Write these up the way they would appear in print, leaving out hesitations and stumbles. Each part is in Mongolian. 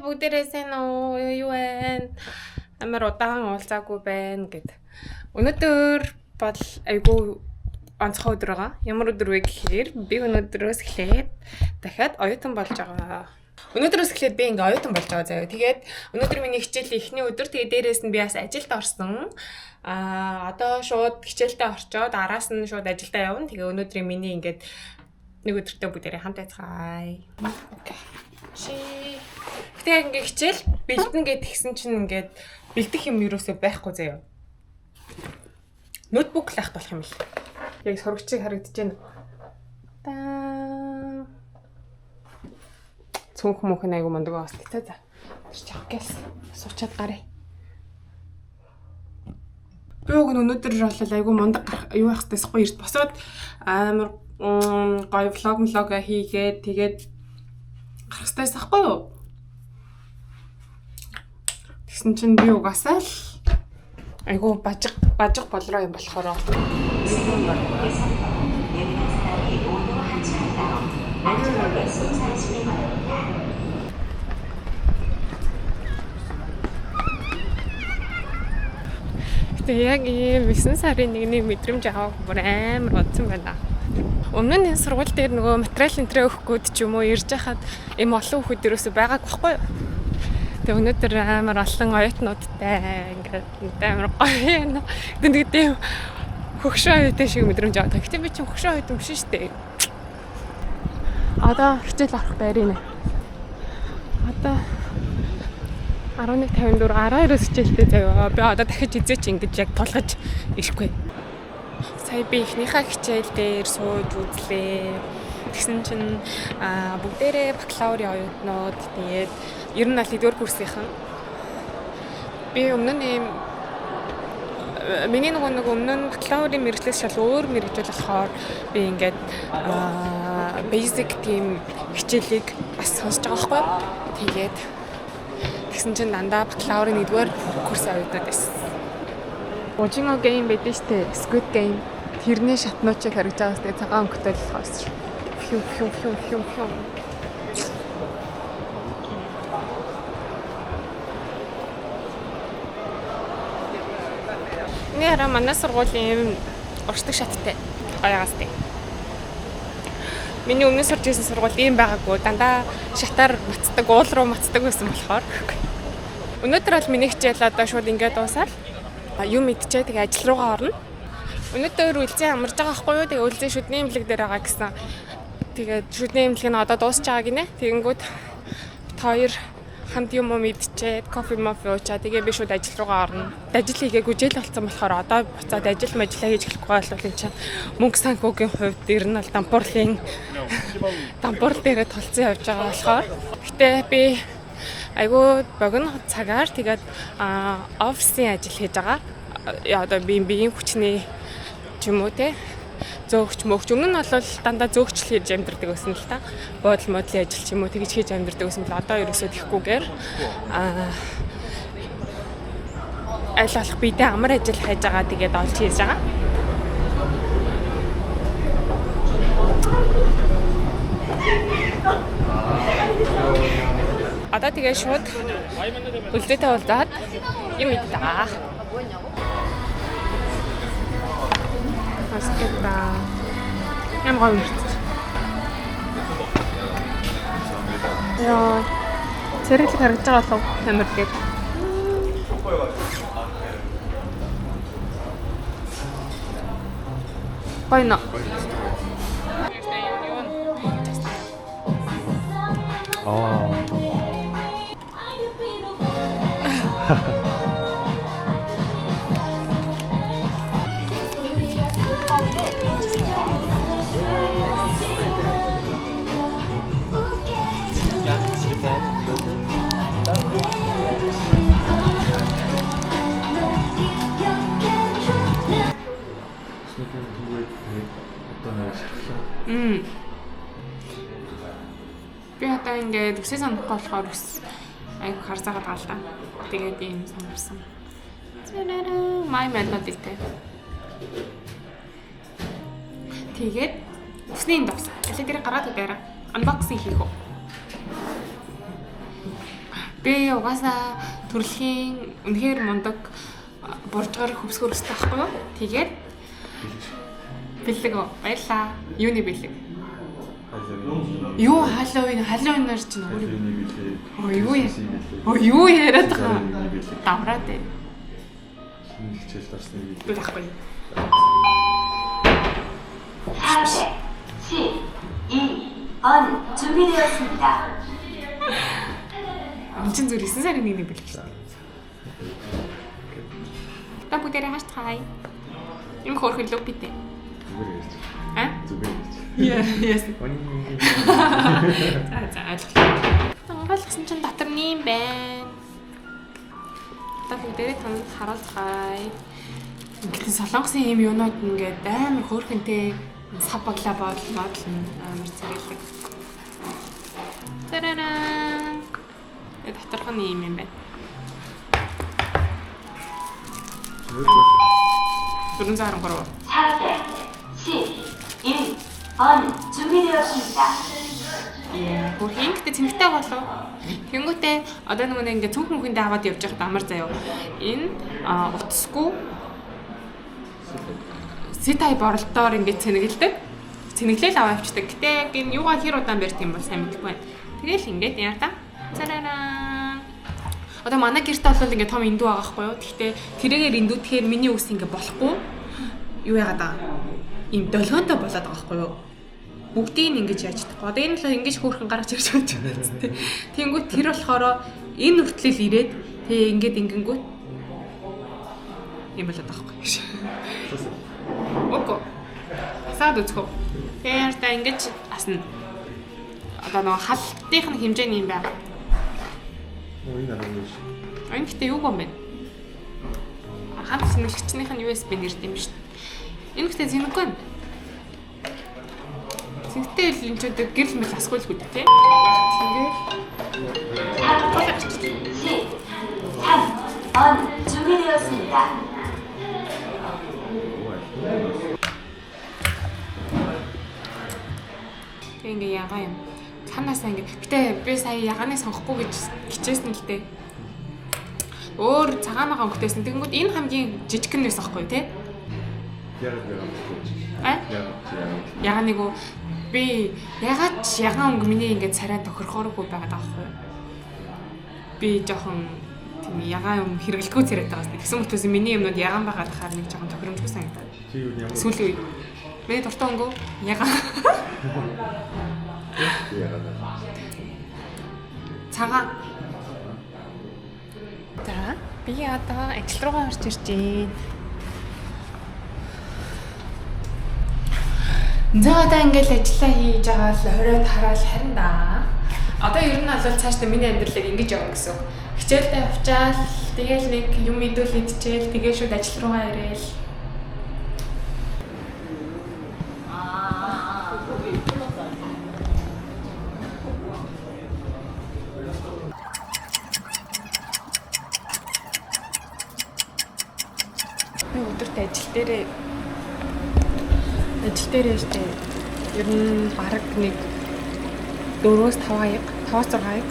бүгдээрээ сайн уу? Юу вэ? Амар удаан уулзаагүй байна гэд. Өнөөдөр бол айгүй онцгой өдөр байгаа. Ямар өдөр вэ гэхээр би өнөөдрөөс эхлээд дахиад оюутан болж байгаа. Өнөөдрөөс эхлээд би ингээ оюутан болж байгаа заяа. Тэгээд өнөөдөр миний хичээлийн эхний өдөр. Тэгээд дээрээс нь би бас ажилд орсон. Одоо шууд хичээлдээ орчоод араас нь шууд ажилдаа явна. Тэгээ өнөөдрийн миний ингээд нэг өдөртөө бүгдээрээ хамт байцгаая. Окей. Гэтэ ингээ хичээл бэлдэн гэд тэгсэн чинь ингээд бэлдэх юм юусоо байхгүй заяа. Ноутбук л ахт болох юм л. Яг сурагчийг харагдаж байна. Таа. Цүнх мөнх айгу мондог бас тэ за. Тэр чи авкээс суучаад гарыг. Би өнөөдөр бол айгу мондог юу байх гэсэхгүй эрт босоод амар гоё влог хийгээд тэгээд гарах стайс ахгүй юу? Тэгсэн чинь би угаасаа л айгу бажиг болроо юм болохоор тэгээ яг ийм 9 сарын 1-ний мэдрэмж авах бүр амар удсан байна. Өмнө нь энэ сургууль дээр нөгөө материал энтрээ өгөхгүйд ч юм уу ирж хахад ийм олон хүүхэд ерөөсөй байгааг байхгүй юу? Тэгээ өнөөдөр амар олон оюутнуудтай ингээд амар гоё юм. Тэгээд тийм хөгшин оюутан шиг мэдрэмж аваад. Гэхдээ би чинь хөгшин оюутан биш шүү дээ. Одоо хичээл авах байрын. Одоо 11:54 12-оос хичээлтэй заяа. Би одоо дахиж эзээч ингэж яг тулгаж ирэхгүй. Сая би ихнийхээ хичээл дээр сууж үзлээ. Тэгсэн чинь бүгдээрээ бакалаврын оюутнууд тэгээд ер нь аль хэдвэр курсийнхан. Би өмнө нь миний нэг өмнө нь бакалаврын мэргэжлээс шал өөр мэргэжил болохоор би ингээд basic team хичээлийг бас сонсож байгаа байхгүй. Тэгээд тэгсэн чинь дандаа бакалаврын 1-р курсын оюутнууд байсан. Ужинго гейм байдаг штэ, Squid Game. Тэрний шатнуучийг харж байгаа сте цагаан өнгөтэй л хоос. Фью. Нэрэ манай сургуулийн уршдаг шаттай гоёгаас тий. Миний өмнө сурч ирсэн сургууль ийм байгаагүй. Дандаа шатаар мацдаг, уул руу мацдаг байсан болохоор. Өнөөдөр бол миний хичээл одоо шууд ингээд дуусаад юм идчихээ тэгээ ажил руугаа орно. Өнөөдөр үлзий амарж байгаа байхгүй юу? Тэгээ үлзий шүдний имлэг дээр байгаа гэсэн. Тэгээд шүдний имлэг нь одоо дуусч байгаа гинэ. Тэгэнгүүт хоёр хамт юм идчихэд кофе уучаа. Тэгээ би шууд ажил руугаа орно. Ажил хийгээгүй жил болсон болохоор одоо буцаад ажил мэжлээ хийж эхлэхгүй болов энэ чинь мөнгө санхүүгийн хувьд ер нь бол дампуурл дээрээ толцсон явж байгаа болохоор. Гэтэ би айгуу богино цагаар тэгээд офисын ажил хийж байгаа. Одоо биеийн хүчний ч юм уу те зөөгч мөгч өмнө нь бол дандаа зөөгчл хийж амьдэрдэг байсан л та. Буудлын модлын ажил ч юм уу тэгж хийж амьдэрдэг байсан л одоо ерөөсөө тэхгүйгээр аль болох бидээ амар ажил хайж байгаа тэгээд олж хийж байгаа. Одоо тэгээ шууд үлдээтэй уулзаад юм идээ. Аскета. Ямар гоё. Яа. Зэрэг харагдаж байгаа болов амар гээд. Байна. Би одоо ингээд үсээ санахгүй болохоор айгу харцаагаад байгаа л та. Тэгээд ийм санарсан. Май мэднэ дийтэй. Тэгээд усны дос. Аль дээр гараад өгөөрэй. Unboxing хийх үү. Би угаасаа төрөлхийн үнэхээр мундаг боржгоор хөвсгөр өстэй байхгүй юу? Тэгээд бэлэг баярлаа. Юуны бэлэг? Юу халуунаар чинь юу юу яриад байгаа. Давраад ээ. хичээл дарсны бэлэг. Байхгүй. 4, 준비되었습니다. 엄청 둘이 순살이 내는 bэлэг шүү дээ. Та бүгдээрээ хааштай. Им хөөрхөн лөө битээ. Зүгээр ярьж. А? Зүгээр ярьж. Yes. За ойлгосон чинь дотор нэм байна. Та бүгдээрээ танд харуулцгаая. Ингээд солонгосын юм юунууд ингээд амар хөөрхөнтэй сав баглаа бодлоо амар царилэг. Тарараа. Доторх нь юм байна. Дөрөн заран гарав. 4, 1, on 준비되었습니다. Хөрхийн гэдэг цэнхтэй болов. Тэнгүүтээ одоо нөгөө ингээд цүнх мөхөндөө аваад явж байхад амар заяа. Энэ утасгүй C-type оролтоор ингээд цэнэглэдэг. Цэнэглэл аваа авчдаг. Гэтэ яг энэ юугаар хэр удаан барьт юм бол сайн мэдэхгүй байна. Тэгэл ингээд яа та. Царараа. Одоо манай гэрт бол ингээд том индүү байгаа байхгүй юу? Гэхдээ тэрээр индүүтгэхээр миний үс ингээд болохгүй. Юу яагаад байгаа? Им долгионтой болоод байгаа байхгүй юу? Бүгдийг ингэж яаж чадахгүй. Одоо энэ л ингэж хөөрхөн гаргаж ирж байгаа юм байна тест. Тэнгүүт тэр болохоор энэ хүртлэл ирээд тэгээ ингээд ингэнгүүт юм болоод байгаа байхгүй юу? Око. Саад үзхөө. Тэгэхээр та ингэж асна. Одоо нөгөө халтын хэмжээний юм байна. Энэ аргагүй. Энэ гэхдээ юу юм бэ? Хамт сэнгэлэгчнийх нь USB нэрт юм шүү дээ. Энэ гэхдээ зэнэггүй нь. Зэнэгтэй л энэ ч одоо гэрэл мэл асгуулгүй дээ. Тэгээд 3, on 준비되었습니다. ингээ ягаа юм. Цаанаасаа ингээ. Гэтэ би сая ягааны сонгохгүй гэж хичээсэн л дээ. Өөр цагаанаага өнгөтэйсэн. Тэгэнгүүт энэ хамгийн жижигхэн нэс аахгүй тий? Яг. Ягаа нэг үү би ягаад ч ягаан өнгө миний ингээ царай тохирохооргүй байгаад байгаа байхгүй. Би жоохон тийм ягаан юм хэрэглэхгүй царайтай байгаа. Тэгсэн мөртөөс миний юмнууд ягаан байгаад хаар нэг жоохон тохиромжгүй санагдаад. Сүүлийн үед миний дуртай өнгө ягаан. Цагаан. За би одоо ажил руугаа орж ирж байна. За одоо ингээл ажиллаа хийж байгаа л оройд хараад харин да. Одоо ер нь бол цаашдаа миний амьдралыг ингэж явах гэсэн. Хичээлдээ авчаал, тэгээл нэг юм идүүл идчихээл, тэгээл шууд ажил руугаа ирээл. Өдөрт ажил дээрээ штэ ер нь бараг нэг 4-5 хаяг 5-6 хаяг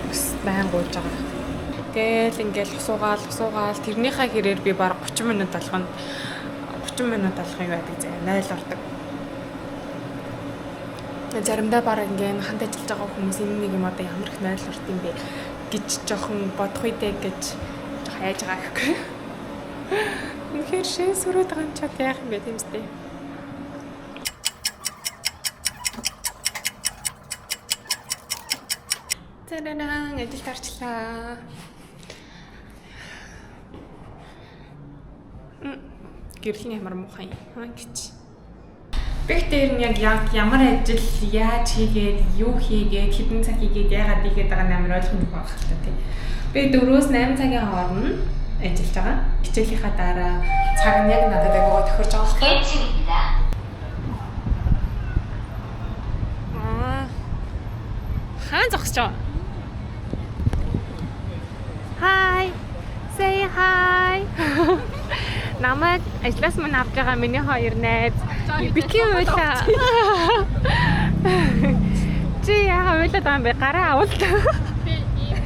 бас байн гууж байгаа. Тэгэл ингээл усуугаал тэрнийхээ хэрээр би бараг 30 минут болгоно. 30 минут болгох юм байдаг зэ 0 ордог. Заримдаа бараг ингээл ханд ажиллаж байгаа хүмүүс энэ нэг юм одоо ямар их 0 орд юм бэ гэж жоохон бодох үедээ гэж хайж байгаа гэхгүй. Үнэхээр шин сүрээд байгаа юм чад яах юм бэ тэмстэй. Тэрэнэн ажил тарчлаа. Гэрлийн ямар муухай юм гэж. Бэгтэр нь яг ямар ажил яаж хийгээд, юу хийгээд, хэдэн цаг хийгээд, яагаад хийгээд байгаа нь амар ойлгомжтой байх хэрэгтэй тий. Би 4-8 цагийн хооронд ажиллаж байгаа. Хичээлийнхаа дараа цаг нь яг надад агуу тохирж байгаа 개칭입니다. хаан зогсож байгаа. Hi. Say hi. Намайг ажлаас мань авч байгаа миний хоёр найз. Бики уйлаа. Чи яа уйлаад байгаа юм бэ? Гараа авал. Би ийм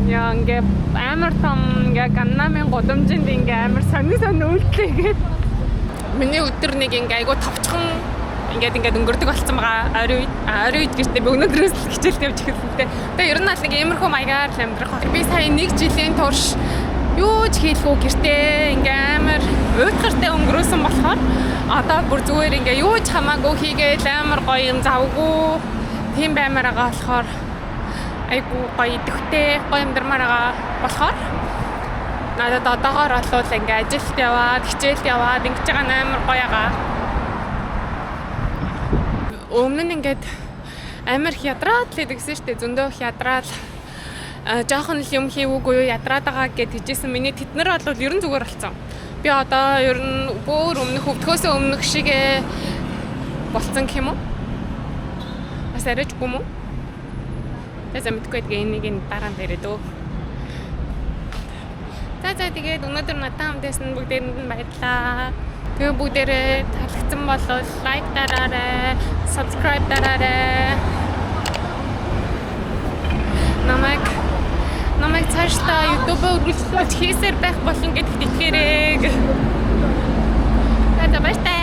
Яа ингээ амар том ингээ Ганнамын гудамжинд ингээ амар сонир үйлдэлгээд миний өдөр нэг ингээ айгу товчхон ингээд өнгөрдөг болсон байгаа. Ойрын үед гэжтэй би өнөөдрөөс л хичээлд явж эхэлсэн. Тэгээ ер нь аль нэг иймэрхүү маягаар л амьдрах баг. Би сая 1 жилийн турш юу ч хийлгүй гэртээ ингээ амар уйтгартай өнгөрөөсөн болохоор одоо бүр зүгээр ингээ юу ч хамаагүй хийгээл амар гоё юм завгүй тийм баймаар байгаа болохоор айгу гоё идэвхтэй гоё амьдрмаар байгаа болохоор надад одоогоор болвол ингээ ажилд яваад хичээлд яваад ингэж байгаа амар гоё байгаа. Өмнө нь ингээд амар их ядраад л гэдэгсэн шүү дээ. Зөндөө их ядраал жоохон л юм хийвүүгүй юу ядраад байгаа гэд хэлжсэн. Миний тэднэр бол ер нь зүгээр болсон. Би одоо ер нь бүр өмнөх өвдөхөөсөө өмнөх шиг болцсон гэх юм уу? Бас арайчгүй юм уу? Тэсэ мэдгүй гэдэг энийг дараа нь дээрээ дөө. За тэгээд өнөөдөр надад хамтдасан бүгдээрэнд нь баярлалаа. Тэгээ бүгдээрээ таалагдсан бол лайк дараарай, subscribe дараарай. Намайг цаашдаа YouTube-оор үргэлжлүүлж хийсээр байх болно гэдэгт итгээрэй. За баярлалаа.